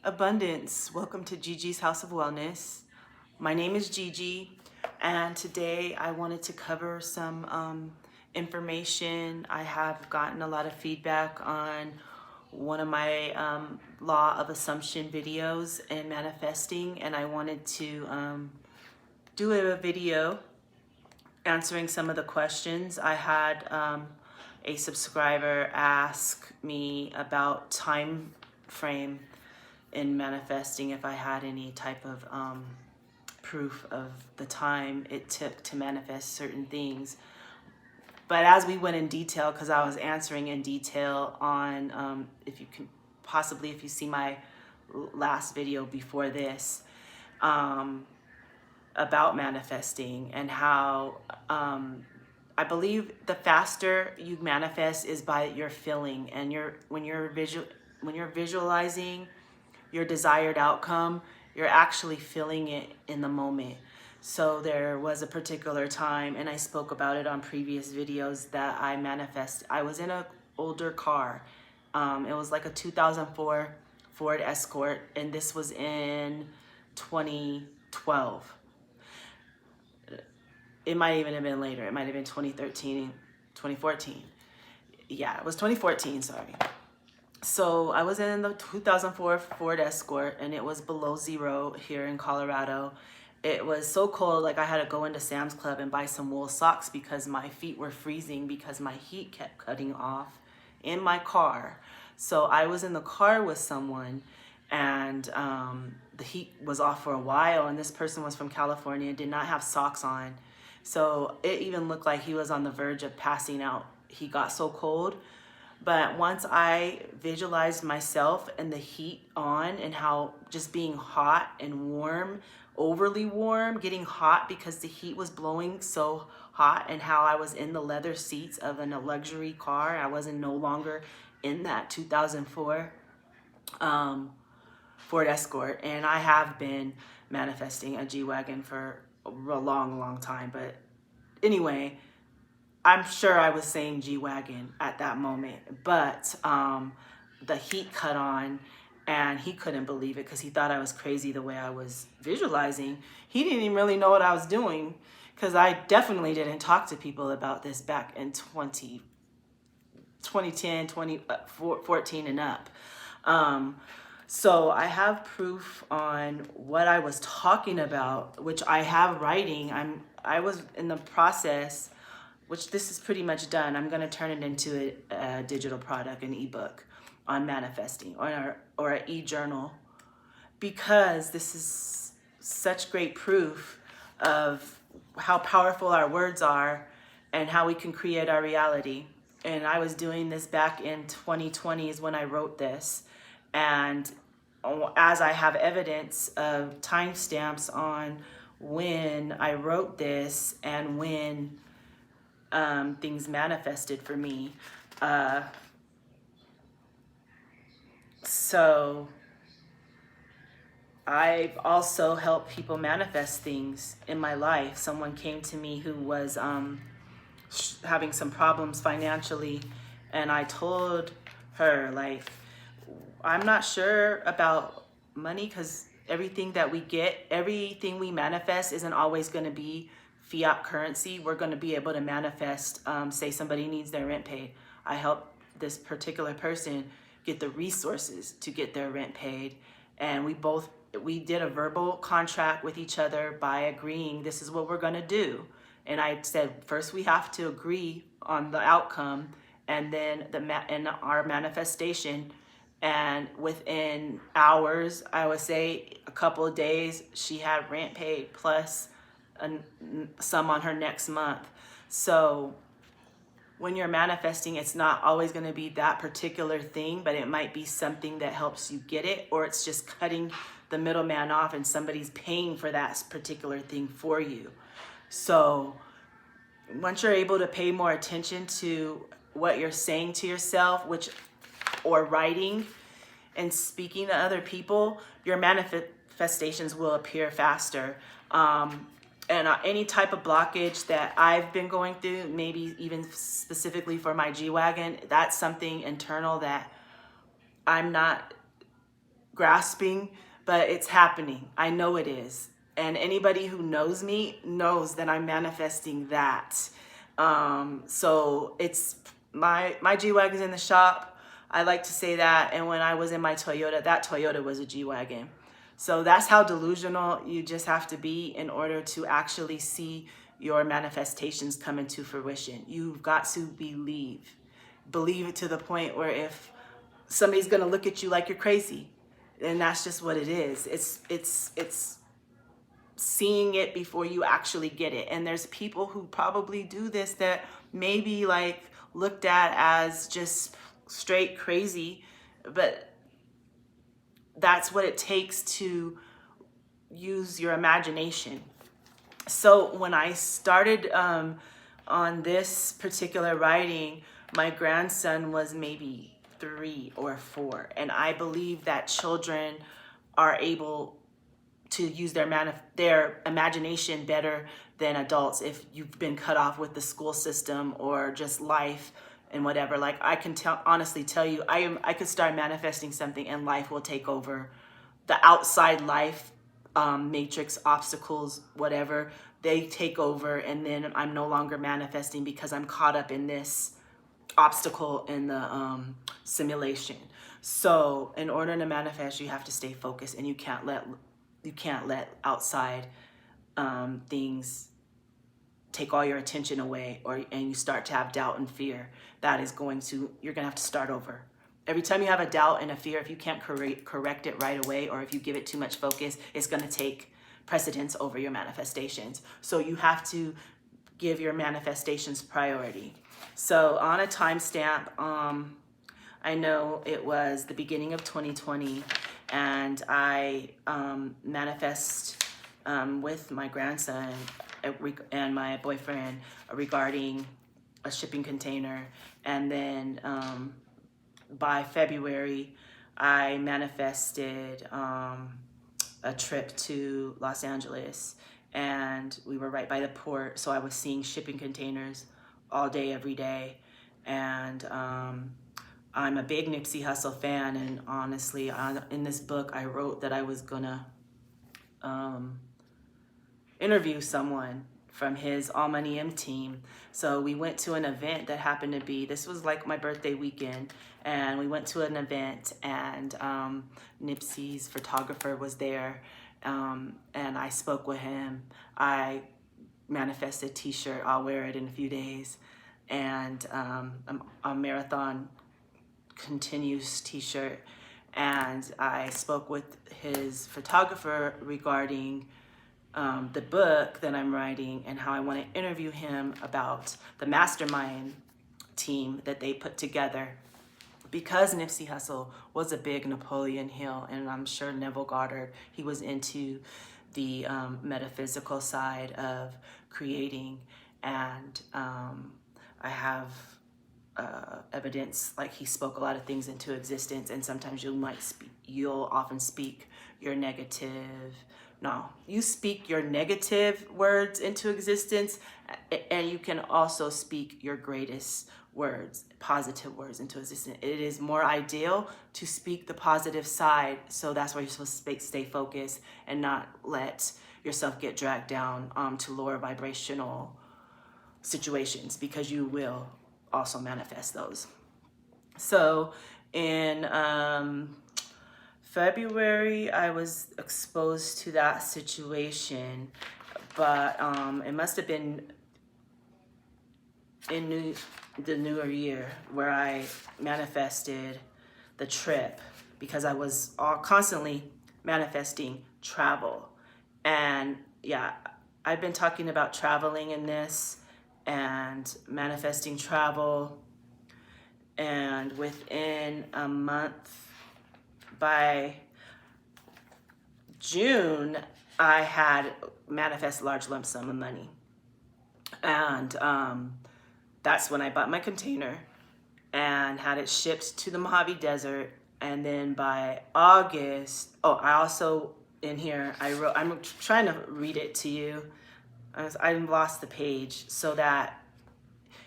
Abundance. Welcome to Gigi's House of Wellness. My name is Gigi, and today I wanted to cover some information. I have gotten a lot of feedback on one of my law of assumption videos and manifesting, and I wanted to do a video answering some of the questions. I had a subscriber ask me about time frame in manifesting, if I had any type of proof of the time it took to manifest certain things. But as we went in detail, because I was answering in detail on, if you see my last video before this, about manifesting and how I believe the faster you manifest is by your feeling, and when you're visualizing your desired outcome, you're actually feeling it in the moment. So there was a particular time, and I spoke about it on previous videos, that I manifested. I was in an older car. It was like a 2004 Ford Escort, and this was in 2012. It might even have been later. It might have been 2013, 2014. Yeah, it was 2014, sorry. So I was in the 2004 Ford Escort, and it was below zero here in Colorado. It was so cold, like I had to go into Sam's Club and buy some wool socks because my feet were freezing because my heat kept cutting off in my car. So I was in the car with someone, and the heat was off for a while, and this person was from California, did not have socks on. So it even looked like he was on the verge of passing out. He got so cold. But once I visualized myself and the heat on, and how just being hot and warm, overly warm, getting hot because the heat was blowing so hot, and how I was in the leather seats of a luxury car. I wasn't no longer in that 2004 Ford Escort. And I have been manifesting a G-Wagon for a long, long time. But anyway, I'm sure I was saying G-Wagon at that moment, but the heat cut on, and he couldn't believe it because he thought I was crazy the way I was visualizing. He didn't even really know what I was doing, because I definitely didn't talk to people about this back in 2010, 2014 and up. So I have proof on what I was talking about, which I have writing. I was in the process, which this is pretty much done. I'm going to turn it into a digital product, an ebook on manifesting, or an e-journal, because this is such great proof of how powerful our words are and how we can create our reality. And I was doing this back in 2020 is when I wrote this. And as I have evidence of timestamps on when I wrote this and when things manifested for me. So I've also helped people manifest things in my life. Someone came to me who was having some problems financially, and I told her, like, I'm not sure about money, because everything that we get, everything we manifest isn't always going to be fiat currency. We're going to be able to manifest, say somebody needs their rent paid. I help this particular person get the resources to get their rent paid. And we did a verbal contract with each other by agreeing this is what we're going to do. And I said, first we have to agree on the outcome, and then our manifestation. And within hours, I would say a couple of days, she had rent paid plus some on her next month. So when you're manifesting, it's not always going to be that particular thing, but it might be something that helps you get it, or it's just cutting the middleman off and somebody's paying for that particular thing for you. So once you're able to pay more attention to what you're saying to yourself, or writing and speaking to other people, your manifestations will appear faster. And any type of blockage that I've been going through, maybe even specifically for my G-Wagon, that's something internal that I'm not grasping, but it's happening. I know it is. And anybody who knows me knows that I'm manifesting that. So it's my G-Wagon's in the shop. I like to say that. And when I was in my Toyota, that Toyota was a G-Wagon. So that's how delusional you just have to be in order to actually see your manifestations come into fruition. You've got to believe. Believe it to the point where if somebody's going to look at you like you're crazy, and that's just what it is. It's seeing it before you actually get it. And there's people who probably do this that maybe like looked at as just straight crazy, but that's what it takes to use your imagination. So when I started on this particular writing, my grandson was maybe 3 or 4, and I believe that children are able to use their imagination better than adults if you've been cut off with the school system or just life and whatever. Like I can honestly tell you, I could start manifesting something and life will take over. The outside life, matrix, obstacles, whatever, they take over, and then I'm no longer manifesting because I'm caught up in this obstacle in the simulation. So in order to manifest, you have to stay focused, and you can't let outside things take all your attention away, and you start to have doubt and fear. You're gonna have to start over. Every time you have a doubt and a fear, if you can't correct it right away, or if you give it too much focus, it's gonna take precedence over your manifestations. So you have to give your manifestations priority. So on a timestamp, I know it was the beginning of 2020, and I manifest with my grandson and my boyfriend regarding a shipping container. And then by February, I manifested a trip to Los Angeles, and we were right by the port. So I was seeing shipping containers all day, every day. And I'm a big Nipsey Hussle fan, and honestly, in this book, I wrote that I was gonna interview someone from his All Money M team. So we went to an event that happened to be, this was like my birthday weekend, and we went to an event, and Nipsey's photographer was there, and I spoke with him. I manifested a t-shirt. I'll wear it in a few days, and a marathon continues t-shirt. And I spoke with his photographer regarding the book that I'm writing and how I want to interview him about the mastermind team that they put together. Because Nipsey Hussle was a big Napoleon Hill, and I'm sure Neville Goddard, he was into the metaphysical side of creating. And I have evidence, like he spoke a lot of things into existence, and sometimes you'll often speak your you speak your negative words into existence, and you can also speak your greatest words, positive words into existence. It is more ideal to speak the positive side, so that's why you're supposed to stay focused and not let yourself get dragged down to lower vibrational situations, because you will also manifest those. So in February, I was exposed to that situation, but it must have been in the newer year where I manifested the trip, because I was constantly manifesting travel. And yeah, I've been talking about traveling in this and manifesting travel, and within a month, by June, I had manifest a large lump sum of money. And that's when I bought my container and had it shipped to the Mojave Desert. And then by August, I also, in here, I'm trying to read it to you. I lost the page so that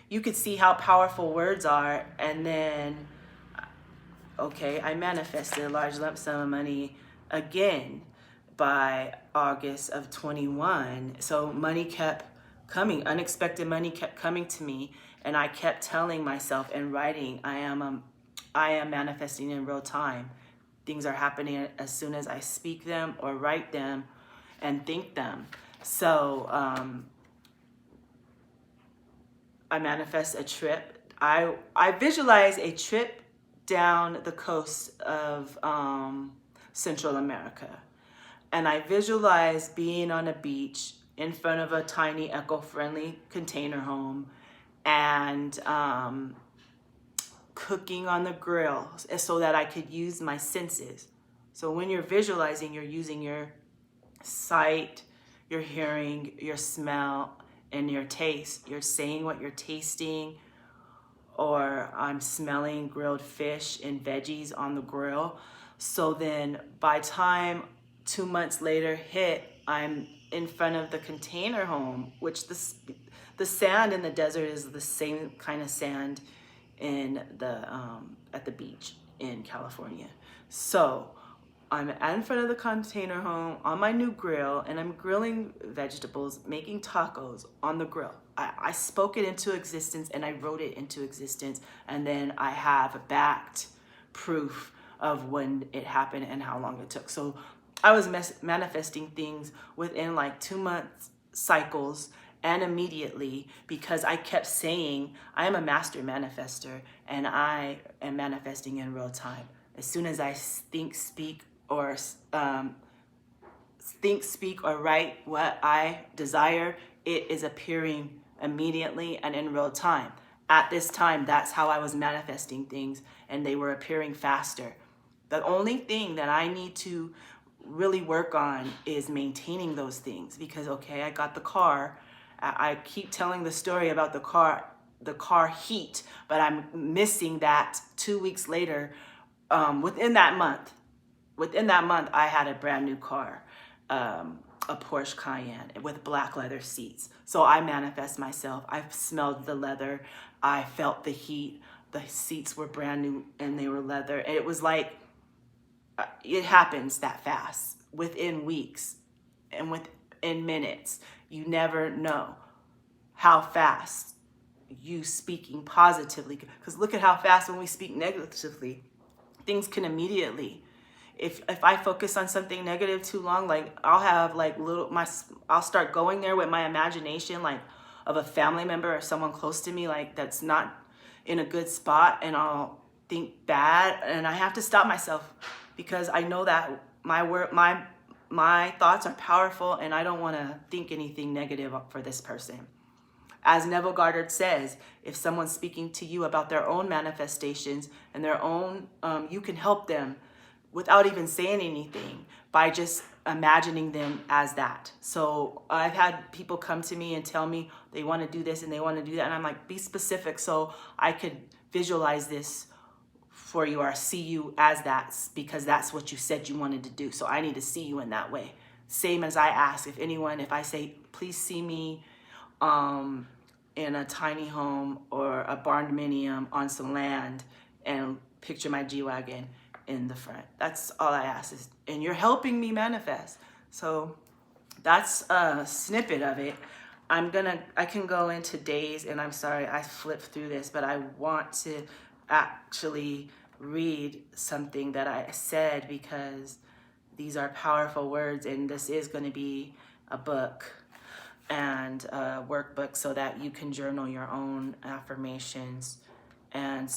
you could see how powerful words are. And then okay, I manifested a large lump sum of money again by August of 21. So money kept coming, unexpected money kept coming to me, and I kept telling myself and writing, I am manifesting in real time. Things are happening as soon as I speak them or write them and think them. So I manifest a trip. I visualize a trip down the coast of Central America. And I visualize being on a beach in front of a tiny eco-friendly container home and cooking on the grill so that I could use my senses. So when you're visualizing, you're using your sight, your hearing, your smell, and your taste. You're saying what you're tasting, or I'm smelling grilled fish and veggies on the grill. So then by time 2 months later hit, I'm in front of the container home, which the sand in the desert is the same kind of sand in the at the beach in California. So I'm in front of the container home on my new grill, and I'm grilling vegetables, making tacos on the grill. I spoke it into existence and I wrote it into existence, and then I have backed proof of when it happened and how long it took. So I was manifesting things within like 2 months cycles and immediately, because I kept saying I am a master manifestor and I am manifesting in real time. As soon as I think, speak, or write what I desire, it is appearing immediately and in real time. At this time, that's how I was manifesting things, and they were appearing faster. The only thing that I need to really work on is maintaining those things, because okay, I got the car. I keep telling the story about the car heat, but I'm missing that 2 weeks later. Within that month, I had a brand new car, a Porsche Cayenne with black leather seats. So I manifest myself. I smelled the leather. I felt the heat. The seats were brand new and they were leather. And it was like, it happens that fast, within weeks and within minutes. You never know how fast you speaking positively, because look at how fast when we speak negatively, things can immediately, if I focus on something negative too long, like I'll have like I'll start going there with my imagination, like of a family member or someone close to me, like that's not in a good spot, and I'll think bad, and I have to stop myself, because I know that my thoughts are powerful, and I don't want to think anything negative for this person. As Neville Goddard says, if someone's speaking to you about their own manifestations and their own, you can help them without even saying anything by just imagining them as that. So I've had people come to me and tell me they want to do this and they want to do that. And I'm like, be specific so I could visualize this for you, or see you as that, because that's what you said you wanted to do. So I need to see you in that way. Same as I ask if I say, please see me in a tiny home or a barndominium on some land, and picture my G-Wagon in the front. That's all I ask, and you're helping me manifest. So that's a snippet of it. I can go into days, and I'm sorry I flipped through this, but I want to actually read something that I said, because these are powerful words, and this is going to be a book and a workbook so that you can journal your own affirmations, and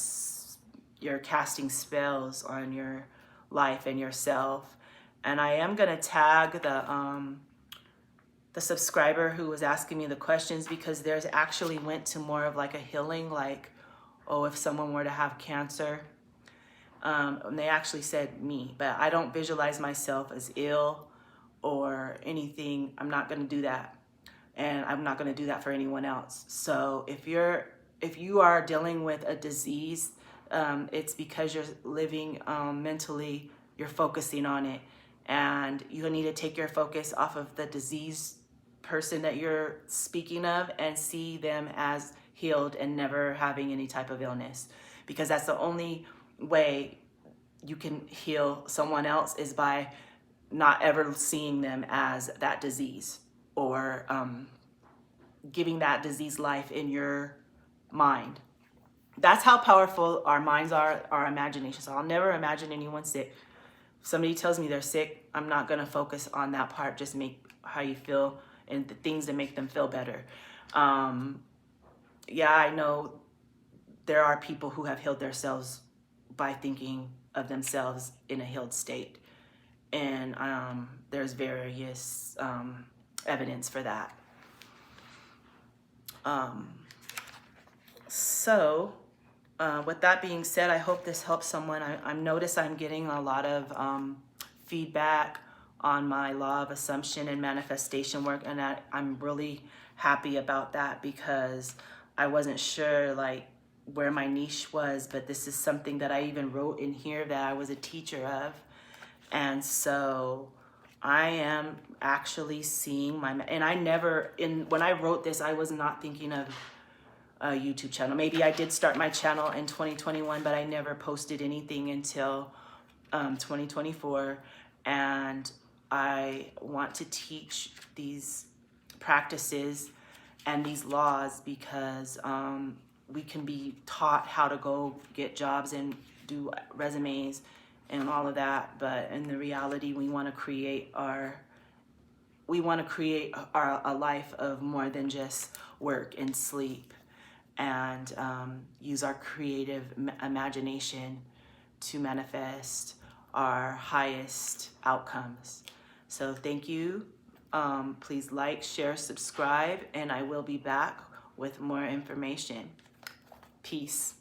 you're casting spells on your life and yourself. And I am going to tag the subscriber who was asking me the questions, because there's actually went to more of like a healing, like, oh, if someone were to have cancer, and they actually said me, but I don't visualize myself as ill or anything. I'm not going to do that, and I'm not going to do that for anyone else. So if you are dealing with a disease, it's because you're living mentally, you're focusing on it, and you need to take your focus off of the disease person that you're speaking of and see them as healed and never having any type of illness, because that's the only way you can heal someone else is by not ever seeing them as that disease, or giving that disease life in your mind. That's how powerful our minds are, our imagination. So I'll never imagine anyone sick. If somebody tells me they're sick, I'm not going to focus on that part. Just make how you feel and the things that make them feel better. Yeah, I know there are people who have healed themselves by thinking of themselves in a healed state. And there's various evidence for that. So with that being said, I hope this helps someone. I notice I'm getting a lot of feedback on my law of assumption and manifestation work, and I'm really happy about that, because I wasn't sure like where my niche was, but this is something that I even wrote in here that I was a teacher of. And so I am actually seeing and I never, when I wrote this, I was not thinking of a YouTube channel. Maybe I did start my channel in 2021, but I never posted anything until 2024. And I want to teach these practices and these laws because we can be taught how to go get jobs and do resumes and all of that, but in the reality, we want to create a life of more than just work and sleep, and use our creative imagination to manifest our highest outcomes. So thank you. Please like, share, subscribe, and I will be back with more information. Peace.